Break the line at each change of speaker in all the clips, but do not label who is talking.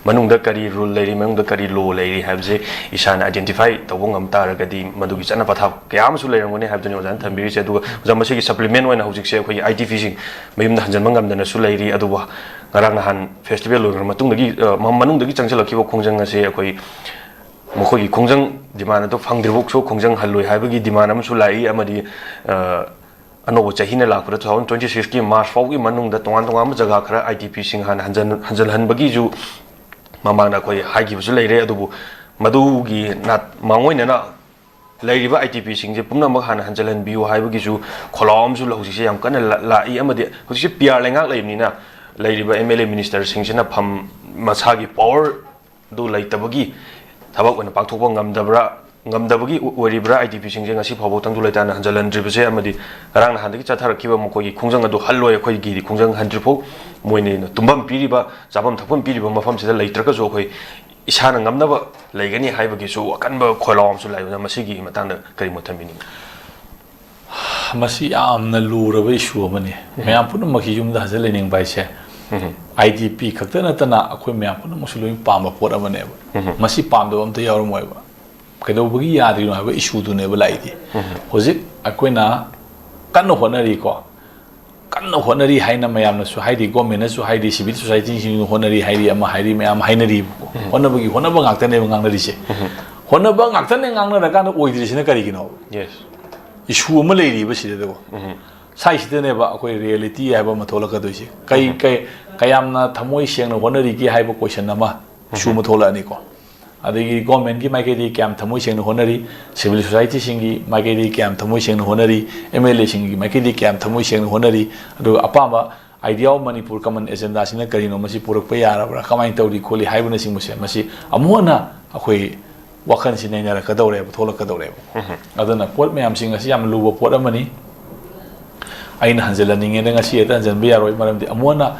manungda kari rule leri manungda kari law leri habje isana identify tawong am taragadi madugi chana patha kayam su leirangone habdani ozan thambiri se aduga ozan masigi supplement wana hujik se khoi IT fishing mayum da hanjan mangam dana su leiri aduwa ngarang han festival lo matungdagi manungdagi changchalaki khongjang ase khoi mokhoi khongjang dimana to phangdribok so khongjang halloi habagi dimana am su lai amadi ano chahina lakpura 2026 ki March fawgi manungda tongan tongan jaga khara ITP sing hanjal hanbagi ju mamangna koi haigi busu leire adubu madugi nat mangoina na leiriba ITP sing je pumna mak han hanjal han biu haibagi ju kholom su lohsi se yam kana lai amadi hosi PR lengak leimni na leiriba MLA minister sing jena pham masagi power du leitabagi thabak wana pangthokpa ngamdabagi oribra ITP sing je ngasi phawbo tangdu leitana hanjalan dribse amadi rang handagi chatharakhiba mokoi khongjang adu halloi khoi gi khongjang handripho moine tumbam piriba jabam thapam piriba mafam sida leitraka jo khoi isana ngamnaba leigani haibagi su akanba kholom su laibna masigi matangda kari mothambini
masi amna luraba issue amani mayam puna maki yumda haja lening baise IDP khakta tana akhoi mayam puna musuloi pamba pot amane masi pamdo amta yawrmoiba kaidobugi yadri no haba issue du ne balaidi hojik akoina kanno honari ko kanno honari haina mayam na su haidi government na su haidi civil society sing honari haidi ama haidi mayam hainari honabagi honaba ngakta ne ngangnari se honaba ngakta ne ngangna da kan oidri sina kari gino
yes
issue ama leiri ba sida do sai sida ne ba akoi reality haba mathola ka doisi kayamna thamoi sengna honari ki haba question ama issue mathola ni ko adagi government ki maikedi kyam thamoi sengna honari civil society singi maikedi kyam thamoi sengna honari MLA singi maikedi kyam thamoi sengna honari adu apamba idea of manipur common agenda sina karino masi purak pa yara bra kamai tawri kholi haibuna sing mase masi amuana akhoi wakhan sina ina ka dawre thola ka dawre adana pot mayam sing asi yam luba pot amani aina hanjela ninge nga si eta hanjan be yaroi maramdi amuana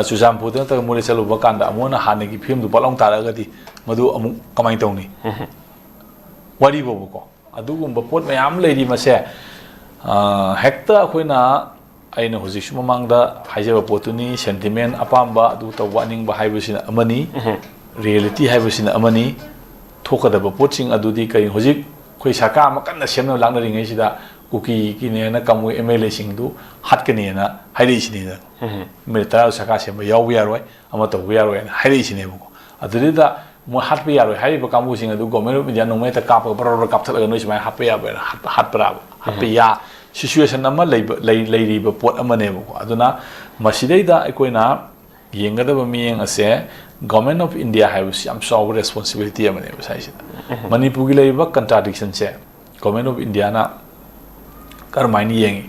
Susam putra ta mule salu bakanda amona hanegi film du balong taragadi madu amu kamai tawni wari bobu ko adugumba pot mayam leidi mase hekta khoina aina hoji sumamangda haijaba potuni sentiment apamba adu tawaning ba haibusina amani reality haibusina amani thokadaba potsing adudi kai hoji khoi saka makanna semna langna ringai sida kuki kine na kamu MLA singdu hatkane na hairi sini da military saka semba yaw yaroi ama to yaroi hairi sini buko adurida mo hatpe yaroi hairi ba kamu sing adu government of India no mai ta kap ba kap thalaga noi smai hatpe ya ba hatpe ya situation nama leiri ba pot amane buko aduna masidai da ekoina yengada ba miyeng ase government of India has am saw responsibility amane ba sai manipur gi leiba contradiction se government of India na karmaini yengi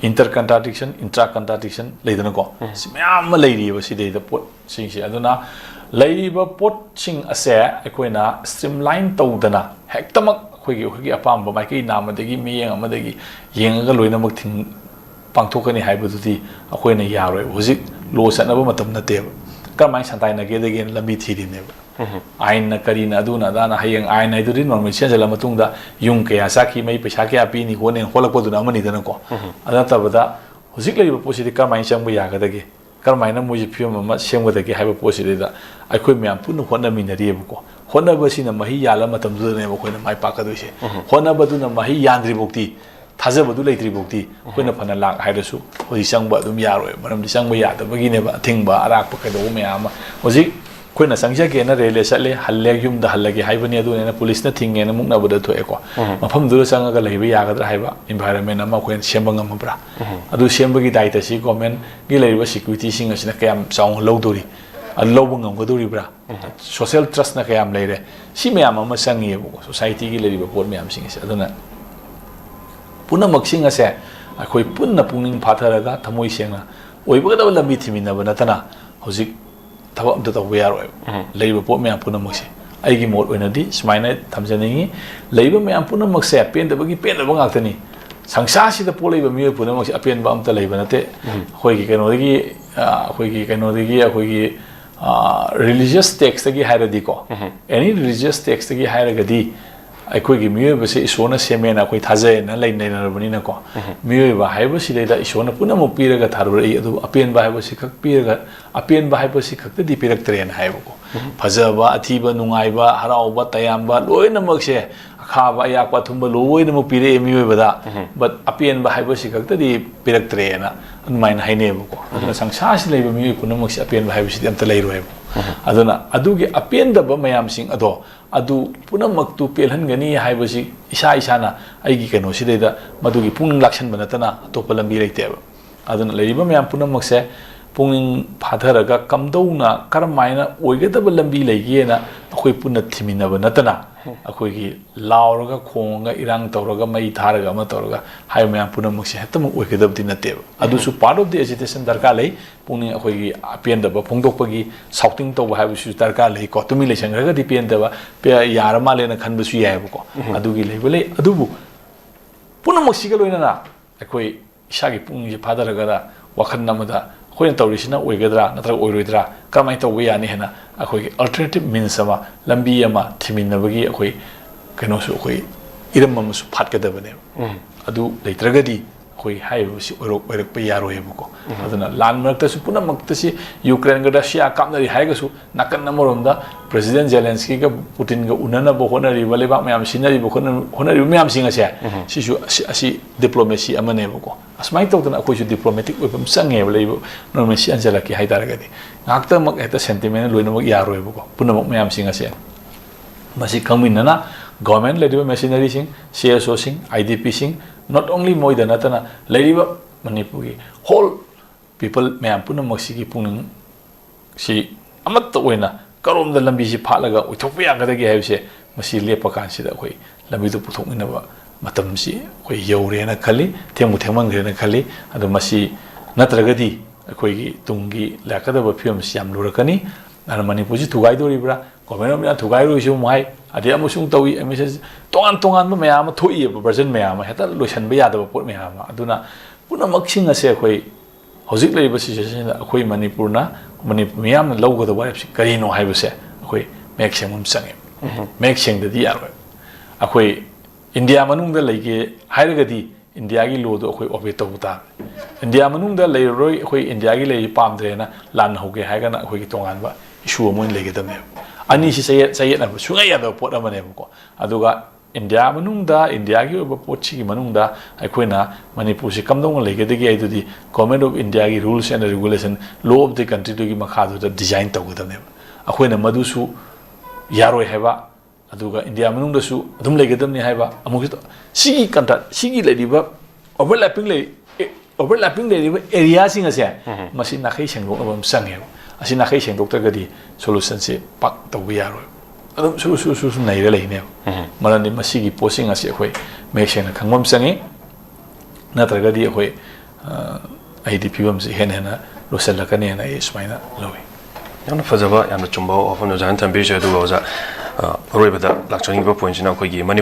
inter contradiction intra contradiction leidana ko simyam leiri ba sidai da pot sing si aduna leiri ba pot sing ase ekoina streamline tawdana hektamak khogi apam ba mai kai nam adagi miyeng amadagi yenga loina mak thing pangthokani haibududi akoina yaroi hojik lo sanaba matam na te karmai santai na ge degen lambi thiri ne ain na karina aduna dana hayeng ain ai duri normal senjala matungda yung kaya saki mai pesa kya pi ni honen holakpo duna mani dana ko ada tabada hojik leiba positi karmai changba yaga dage karmai na muji phiom ma sengba dage haiba positi da aikoi myam punu honna minari ko honna basina mahi yala matam du ne ko na mai paka doise honna baduna mahi yandri bokti thaja badu leitri bokti ko na phana lak haidasu hoji changba dum yaroi maram di changba ya da bagi ne ba thingba arak pa kado myam hojik koina sangja ke na rele sale halle yum da hallagi haibani adu ne police na thinge na mukna bada thoe ko mafam du sanga ga leiba ya gadra haiba environment ama koin sembanga mabra adu sembagi daita si government gi leiba security sing asina kayam song lowdori allo bungam godori bra social trust na kayam leire si mayam ama sangi bo society gi leiba pot mayam sing ase aduna puna maksing ase akoi punna pungning phatharaga thamoi sengna oiba da lambi thimina bana tana hojik thawam da we are leiba po me apuna mokse aigi mod oina di smaina thamjani leiba me apuna mokse pen da bagi pen da bang aktani sangsa si da po leiba mi puna mokse apen ba amta leiba nate khoi gi keno digi khoi gi religious text gi haira di ko any religious text gi haira ga di ꯑꯩꯈꯣꯏꯒꯤ ꯃꯤꯑꯣꯏꯕꯁꯦ ꯏꯁꯣꯔꯅ ꯁꯦꯝꯃꯦꯅ ꯑꯩꯈꯣꯏ ꯊꯥꯖꯩꯅ ꯂꯩꯅꯔꯕꯅꯤꯅꯀꯣ ꯃꯤꯑꯣꯏꯕ ꯍꯥꯏꯕꯁꯤꯗꯩꯗ ꯏꯁꯣꯔꯅ ꯄꯨꯝꯅꯃꯛ ꯄꯤꯔꯒ ꯊꯥꯗꯣꯔꯛꯏ ꯑꯗꯨꯕꯨ ꯑꯄꯦꯟꯕ ꯍꯥꯏꯕꯁꯤ ꯈꯛ ꯄꯤꯔꯒ ꯑꯄꯦꯟꯕ ꯍꯥꯏꯕꯁꯤ ꯈꯛꯇꯗꯤ ꯄꯤꯔꯛꯇ꯭ꯔꯦꯅ ꯍꯥꯏꯕꯀꯣ ꯐꯖꯕ ꯑꯊꯤꯕ ꯅꯨꯡꯉꯥꯏꯕ ꯍꯔꯥꯎꯕ ꯇꯌꯥꯝꯕ ꯂꯣꯏꯅꯃꯛꯁꯦ ꯑꯈꯥꯕ ꯑꯌꯥꯛꯄ ꯑꯊꯨꯝꯕ ꯂꯣꯏꯅꯃꯛ ꯄꯤꯔꯛꯑꯦ ꯃꯤꯑꯣꯏꯕꯗ ꯕꯠ ꯑꯄꯦꯟꯕ ꯍꯥꯏꯕꯁꯤ ꯈꯛꯇꯗꯤ ꯄꯤꯔꯛꯇ꯭ꯔꯦꯅ ꯑꯗꯨꯃꯥꯏꯅ ꯍꯥꯏꯅꯩꯕꯀꯣ ꯑꯗꯨꯅ ꯁꯪꯁꯥꯔꯁꯤ ꯂꯩꯕ ꯃꯤꯑꯣꯏ ꯄꯨꯝꯅꯃꯛꯁꯤ ꯑꯄꯦꯟꯕ ꯍꯥꯏꯕꯁꯤꯗꯤ ꯑꯝꯇ ꯂꯩꯔꯣꯏꯕ ꯑꯗꯨꯅ ꯑꯗꯨꯒꯤ ꯑꯄꯦꯟꯗꯕ ꯃꯌꯥꯝꯁꯤꯡ ꯑꯗꯣ ꯑꯗꯨ ꯄꯨꯝꯅꯃꯛꯇꯨ ꯄꯦꯜꯍꯟꯒꯅꯤ ꯍꯥꯏꯕꯁꯤ ꯏꯁꯥꯅ ꯑꯩꯒꯤ ꯀꯩꯅꯣꯁꯤꯗꯩꯗ ꯃꯗꯨꯒꯤ ꯄꯨꯛꯅꯤꯡ ꯂꯥꯛꯁꯟꯕ ꯅꯠꯇꯅ ꯑꯇꯣꯞꯄ ꯂꯝꯕꯤ ꯂꯩꯇꯦꯕ ꯑꯗꯨꯅ ꯂꯩꯔꯤꯕ ꯃꯌꯥꯝ ꯄꯨꯝꯅꯃꯛꯁꯦ ꯄꯨꯛꯅꯤꯡ ꯐꯥꯊꯔꯒ ꯀꯝꯗꯧꯅ ꯀꯔꯝꯃꯥꯏꯅ ꯑꯣꯏꯒꯗꯕ ꯂꯝꯕꯤ ꯂꯩꯒꯦꯅ ꯑꯩꯈꯣꯏ ꯄꯨꯟꯅ ꯊꯤꯃꯤꯟꯅꯕ ꯅꯠꯇꯅ ꯑꯩꯈꯣꯏꯒꯤ ꯂꯥꯎꯔꯒ ꯈꯣꯡꯉꯒ ꯏꯔꯥꯡ ꯇꯧꯔꯒ ꯃꯩ ꯊꯥꯔꯒ ꯑꯃ ꯇꯧꯔꯒ ꯍꯥꯏꯕ ꯃꯌꯥꯝ ꯄꯨꯝꯅꯃꯛꯁꯦ ꯍꯦꯛꯇꯃꯛ ꯑꯣꯏꯒꯗꯕꯗꯤ ꯅꯠꯇꯦꯕ ꯑꯗꯨꯁꯨ ꯄꯥꯔꯠ ꯑꯣꯐ ꯗꯤ ꯑꯦꯖꯤꯇꯦꯁꯟ ꯗꯔꯀꯥꯔ ꯂꯩ ꯄꯨꯛꯅꯤꯡ ꯑꯩꯈꯣꯏꯒꯤ ꯑꯄꯦꯟꯗꯕ ꯐꯣꯡꯗꯣꯛꯄꯒꯤ ꯁꯥꯎꯇꯤꯡ ꯇꯧꯕ ꯍꯥꯏꯕꯁꯤꯁꯨ ꯗꯔꯀꯥꯔ ꯂꯩꯀꯣ ꯇꯨꯃꯤꯟ ꯂꯩꯁꯟꯈ꯭ꯔꯒꯗꯤ ꯄꯦꯟꯗꯕ ꯌꯥꯔ ꯃꯥꯜꯂꯦꯅ ꯈꯟꯕꯁꯨ ꯌꯥꯏꯕꯀꯣ ꯑꯗꯨꯒꯤ ꯂꯩꯕ ꯂꯩ ꯑꯗꯨꯕꯨ ꯄꯨꯝꯅꯃꯛꯁꯤꯒ ꯂꯣꯏꯅꯅ ꯑꯩꯈꯣꯏ ꯏꯁꯥꯒꯤ ꯄꯨꯛꯅꯤꯡꯁꯦ ꯐꯥꯊꯔꯒꯗ ꯋꯥꯈꯜ ꯑꯃꯗ ꯑꯩꯈꯣꯏꯅ ꯇꯧꯔꯤꯁꯤꯅ ꯑꯣꯏꯒꯗ꯭ꯔꯥ ꯅꯠꯇ꯭ꯔꯒ ꯑꯣꯏꯔꯣꯏꯗ꯭ꯔꯥ ꯀꯔꯝꯍꯥꯏꯅ ꯇꯧꯕ ꯌꯥꯅꯤ ꯍꯥꯏꯅ ꯑꯩꯈꯣꯏꯒꯤ ꯑꯜꯇꯔꯅꯦꯇꯤꯚ ꯃꯤꯟꯁ ꯑꯃ ꯂꯝꯕꯤ ꯑꯃ ꯊꯤꯃꯤꯟꯅꯕꯒꯤ ꯑꯩꯈꯣꯏ ꯀꯩꯅꯣꯁꯨ ꯑꯩꯈꯣꯏ ꯏꯔꯝ ꯑꯃꯁꯨ ꯐꯥꯠꯀꯗꯕꯅꯦꯕ ꯑꯗꯨ ꯂꯩꯇ꯭ꯔꯒꯗꯤ ꯑꯩꯈꯣꯏ ꯍꯥꯏꯔꯤꯕꯁꯤ ꯑꯣꯏꯔꯛꯄ ꯌꯥꯔꯣꯏꯕꯀꯣ ꯑꯗꯨꯅ ꯂꯥꯟ ꯃꯔꯛꯇꯁꯨ ꯄꯨꯝꯅꯃꯛꯇꯁꯤ ꯌꯨꯀ꯭ꯔꯦꯟꯒ ꯔꯁꯤꯌꯥ ꯀꯥꯞꯅꯔꯤ ꯍꯥꯏꯔꯒꯁꯨ ꯅꯥꯀꯟ ꯑꯃꯔꯣꯝꯗ ꯄ꯭ꯔꯦꯁꯤꯗꯦꯟ ꯖꯦꯂꯦꯟꯁꯀꯤꯒ ꯄꯨꯇꯤꯟꯒ ꯎꯅꯅꯕ ꯍꯣꯠꯅꯔꯤꯕ ꯂꯩꯕꯥꯛ ꯃꯌꯥꯝ ꯁꯤꯟꯅꯔꯤꯕ ꯍꯣꯠꯅꯔꯤꯕ ꯃꯌꯥꯝꯁꯤꯡ ꯑꯁꯦ ꯁꯤꯁꯨ ꯑꯁꯤ ꯗꯤꯄ꯭ꯂꯣꯃꯦꯁꯤ ꯑꯃꯅꯦꯕꯀꯣ ꯑꯁꯨꯃꯥꯏꯅ ꯇꯧꯗꯅ ꯑꯩꯈꯣꯏꯁꯨ ꯗꯤꯄ꯭ꯂꯣꯃꯦꯇꯤꯛ ꯑꯣꯏꯕ ꯑꯃ ꯆꯪꯉꯦꯕ ꯂꯩꯕ ꯅꯣꯔꯃꯦꯜꯁꯤ ꯑꯟꯖꯜꯂꯛꯀꯦ ꯍꯥꯏꯇꯥꯔꯒꯗꯤ ꯉꯥꯏꯍꯥꯛꯇꯃꯛ ꯍꯦꯛꯇ ꯁꯦꯟꯇꯤꯃꯦꯟ ꯂꯣꯏꯅꯃꯛ ꯌꯥꯔꯣꯏꯕꯀꯣ ꯄꯨꯝꯅꯃꯛ ꯃꯌꯥꯝꯁꯤꯡ ꯑꯁꯦ ꯃꯁꯤ ꯈꯪꯃꯤꯟꯅꯅ ꯒꯣꯔꯃꯦꯟ ꯂꯩꯔꯤꯕ ꯃꯦꯁꯤꯅꯔꯤꯁꯤꯡ CSOꯁꯤꯡ IDPꯁꯤꯡ ꯅꯣꯠ ꯑꯣꯟꯂꯤ ꯃꯣꯏꯗ ꯅꯠꯇꯅ ꯂꯩꯔꯤꯕ ꯃꯅꯤꯄꯨꯔꯒꯤ ꯍꯣꯜ ꯄꯤꯄꯜ ꯃꯌꯥꯝ ꯄꯨꯝꯅꯃꯛꯁꯤꯒꯤ ꯄꯨꯛꯅꯤꯡꯁꯤ ꯑꯃꯠꯇ ꯑꯣꯏꯅ ꯀꯔꯣꯝꯗ ꯂꯝꯕꯤꯁꯤ ꯐꯥꯠꯂꯒ ꯑꯣꯏꯊꯣꯛꯄ ꯌꯥꯒꯗꯒꯦ ꯍꯥꯏꯕꯁꯦ ꯃꯁꯤ ꯂꯦꯞꯄ ꯀꯥꯟꯁꯤꯗ ꯑꯩꯈꯣꯏ ꯂꯝꯕꯤꯗꯨ ꯄꯨꯊꯣꯛꯃꯤꯟꯅꯕ ꯃꯇꯝꯁꯤ ꯑꯩꯈꯣꯏ ꯌꯧꯔꯦꯅ ꯈꯜꯂꯤ ꯊꯦꯡꯕꯨ ꯊꯦꯡꯃꯟꯈ꯭ꯔꯦꯅ ꯈꯜꯂꯤ ꯑꯗꯣ ꯃꯁꯤ ꯅꯠꯇ꯭ꯔꯒꯗꯤ ꯑꯩꯈꯣꯏꯒꯤ ꯇꯨꯡꯒꯤ ꯂꯥꯛꯀꯗꯕ ꯐꯤꯕꯝꯁꯤ ꯌꯥꯝ ꯂꯨꯔꯛꯀꯅꯤ ꯑꯗꯨꯅ ꯃꯅꯤꯄꯨꯔꯁꯤ ꯊꯨꯒꯥꯏꯗꯣꯔꯤꯕ꯭ꯔꯥ ꯒꯣꯔꯃꯦꯟ ꯑꯣꯐ ꯏꯟꯗꯤꯌꯥ ꯊꯨꯒꯥꯏꯔꯣꯏꯁꯨ ꯑꯃꯨꯛ ꯍꯥꯏ ꯑꯗꯩ ꯑꯃꯁꯨꯡ ꯇꯧꯏ ꯇꯣꯉꯥꯟꯕ ꯃꯌꯥꯝ ꯑꯃ ꯊꯣꯛꯏꯕ ꯚꯔꯖꯟ ꯃꯌꯥꯝ ꯑꯃ ꯍꯦꯛꯇ ꯂꯣꯏꯁꯤꯟꯕ ꯌꯥꯗꯕ ꯄꯣꯠ ꯃꯌꯥꯝ ꯑꯃ ꯑꯗꯨꯅ ꯄꯨꯝꯅꯃꯛꯁꯤꯡ ꯑꯁꯦ ꯑꯩꯈꯣꯏ ꯍꯧꯖꯤꯛ ꯂꯩꯔꯤꯕ ꯁꯤꯆꯨꯋꯦꯁꯟꯁꯤꯗ ꯑꯩꯈꯣꯏ ꯃꯅꯤꯄꯨꯔ ꯃꯤꯌꯥꯝꯅ ꯂꯧꯒꯗꯕ ꯋꯥꯔꯦꯞꯁꯤ ꯀꯔꯤꯅꯣ ꯍꯥꯏꯕꯁꯦ ꯑꯩꯈꯣꯏ ꯃꯌꯦꯛ ꯁꯦꯡꯕ ꯑꯃ ꯆꯪꯉꯦ ꯃꯌꯦꯛ ꯁꯦꯡꯗꯗꯤ ꯌꯥꯔꯣꯏ ꯑꯩꯈꯣꯏ ꯏꯟꯗꯤꯌా ꯃꯅꯨꯡꯗ ꯂꯩꯒꯦ ꯍꯥꯏꯔꯒꯗꯤ ꯏꯟꯗꯤꯌꯥꯒꯤ ꯂꯣꯗꯣ ꯑꯩꯈꯣꯏ ꯑꯣꯕꯦ ꯇꯧꯕ ꯇꯥꯕꯅꯤ ꯏꯟꯗꯤꯌꯥ ꯃꯅꯨꯡꯗ ꯂꯩꯔꯔꯣꯏ ꯑꯩꯈꯣꯏ ꯏꯟꯗꯤꯌꯥꯒꯤ ꯂꯩꯔꯤ ꯄꯥꯝꯗ꯭ꯔꯦꯅ ꯂꯥꯟꯅꯍꯧꯒꯦ ꯍꯥꯏꯔꯒꯅ ꯑꯩꯈꯣꯏꯒꯤ ꯇꯣꯉꯥꯟꯕ ꯏꯁꯨ ꯑꯃ ꯑꯣꯏꯅ ꯂꯩꯒꯗꯕꯅꯦꯕ ꯑꯅꯤꯁꯤ ꯆꯌꯦꯠꯅꯕ ꯁꯨꯡꯌꯥ ꯌꯥꯗꯕ ꯄꯣꯠ ꯑꯃꯅꯦꯕꯀꯣ ꯑꯗꯨꯒ ꯏꯟꯗꯤꯌꯥ ꯃꯅꯨꯡꯗ ꯏꯟꯗꯤꯌꯥꯒꯤ ꯑꯣꯏꯕ ꯄꯣꯠꯁꯤꯒꯤ ꯃꯅꯨꯡꯗ ꯑꯩꯈꯣꯏꯅ ꯃꯅꯤꯄꯨꯔꯁꯤ ꯀꯝꯗꯧꯅ ꯂꯩꯒꯗꯒꯦ ꯍꯥꯏꯗꯨꯗꯤ ꯒꯣꯔꯃꯦꯟ ꯑꯣꯐ ꯏꯟꯗꯤꯌꯥꯒꯤ rules and regulation law of the ꯀꯟꯇ꯭ꯔꯤꯗꯨꯒꯤ ꯃꯈꯥꯗꯨꯗ ꯗꯤꯖꯥꯏꯟ ꯇꯧꯒꯗꯕꯅꯦꯕ ꯑꯩꯈꯣꯏꯅ ꯃꯗꯨꯁꯨ ꯌꯥꯔꯣꯏ ꯍꯥꯏꯕ ꯑꯗꯨꯒ ꯏꯟꯗꯤꯌꯥ ꯃꯅꯨꯡꯗꯁꯨ ꯑꯗꯨꯝ ꯂꯩꯒꯗꯕꯅꯤ ꯍꯥꯏꯕ ꯑꯃꯨꯛꯁꯨ ꯁꯤꯒꯤ ꯀꯟꯇ꯭ꯔꯥꯛ ꯁꯤꯒꯤ ꯂꯩꯔꯤꯕ ꯑꯣꯚꯔꯂꯦꯞꯄꯤꯡ ꯂꯩꯔꯤꯕ ꯑꯦꯔꯤꯌꯥꯁꯤꯡ ꯑꯁꯦ ꯃꯁꯤ ꯅꯥꯈꯩ ꯁꯦꯡꯗꯣꯛꯅꯕ ꯑꯃ ꯆꯪꯉꯦꯕ ꯑꯁꯤ ꯅꯥꯈꯩ ꯁꯦꯡꯗꯣꯛꯇ꯭ꯔꯒꯗꯤ ꯁꯣꯂꯨꯁꯟꯁꯦ ꯄꯥꯛ ꯇꯧꯕ ꯌꯥꯔꯣꯏ ꯑꯗꯨꯝ ꯁꯨ ꯅꯩꯔ ꯂꯩꯅꯦꯕ ꯃꯔꯝꯗꯤ ꯃꯁꯤꯒꯤ ꯄꯣꯠꯁꯤꯡ ꯑꯁꯤ ꯑꯩꯈꯣꯏ ꯃꯌꯦꯛ ꯁꯦꯡꯅ ꯈꯪꯕ ꯑꯃ ꯆꯪꯉꯤ ꯅꯠꯇ꯭ꯔꯒꯗꯤ ꯑꯩꯈꯣꯏ ꯑꯩꯗꯤ ꯐꯤꯕꯝꯁꯤ ꯍꯦꯟꯅ ꯂꯣꯏꯁꯤꯜꯂꯛꯀꯅꯤꯅ ꯑꯩ ꯁꯨꯃꯥꯏꯅ ꯂꯧꯏ
ꯌꯥꯝꯅ ꯐꯖꯕ ꯌꯥꯝꯅ ꯆꯨꯝꯕ ꯋꯥꯐꯝ ꯑꯣꯖꯥꯅ ꯊꯝꯕꯤꯔꯤꯁꯦ ꯑꯗꯨꯒ ꯑꯣꯖꯥ ꯑꯔꯣꯏꯕꯗ ꯂꯥꯛꯆꯅꯤꯡꯕ ꯄꯣꯏꯟꯠꯁꯤꯅ ꯑꯩꯈꯣꯏꯒꯤ ꯃꯅꯤꯄꯨꯔ